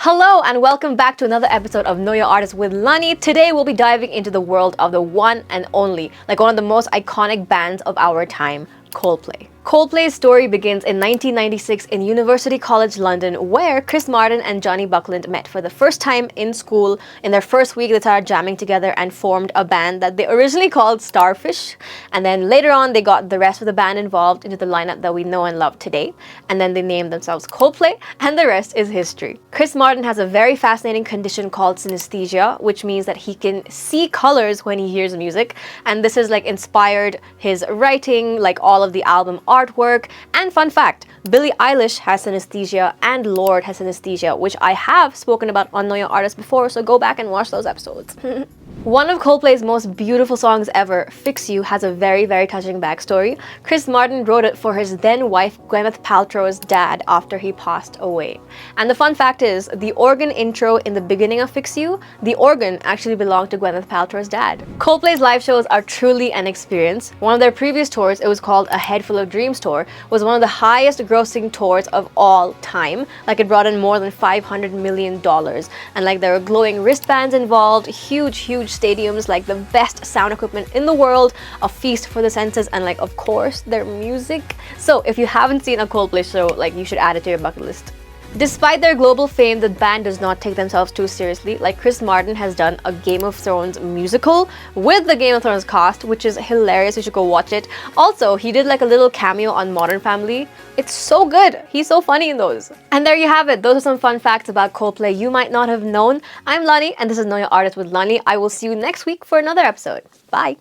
Hello and welcome back to another episode of Know Your Artist with Lani. Today we'll be diving into the world of the one and only, like one of the most iconic bands of our time, Coldplay. Coldplay's story begins in 1996 in University College London, where Chris Martin and Johnny Buckland met for the first time in school. In their first week, they started jamming together and formed a band that they originally called Starfish. And then later on, they got the rest of the band involved into the lineup that we know and love today. And then they named themselves Coldplay, and the rest is history. Chris Martin has a very fascinating condition called synesthesia, which means that he can see colors when he hears music. And this has inspired his writing, all of the album artwork. And fun fact, Billie Eilish has synesthesia and Lorde has synesthesia, which I have spoken about on Know Your Artist before, so go back and watch those episodes. One of Coldplay's most beautiful songs ever, Fix You, has a very, very touching backstory. Chris Martin wrote it for his then wife Gwyneth Paltrow's dad after he passed away. And the fun fact is, the organ intro in the beginning of Fix You, the organ actually belonged to Gwyneth Paltrow's dad. Coldplay's live shows are truly an experience. One of their previous tours, it was called A Head Full of Dreams tour, was one of the highest grossing tours of all time. It brought in more than $500 million. And there were glowing wristbands involved, huge stadiums, the best sound equipment in the world, a feast for the senses, and of course their music. So if you haven't seen a Coldplay show, you should add it to your bucket list. Despite their global fame, the band does not take themselves too seriously. Chris Martin has done a Game of Thrones musical with the Game of Thrones cast, which is hilarious. You should go watch it. Also, he did a little cameo on Modern Family. It's so good. He's so funny in those. And there you have it. Those are some fun facts about Coldplay you might not have known. I'm Lani, and this is Know Your Artist with Lani. I will see you next week for another episode. Bye.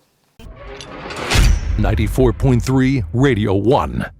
94.3 Radio 1.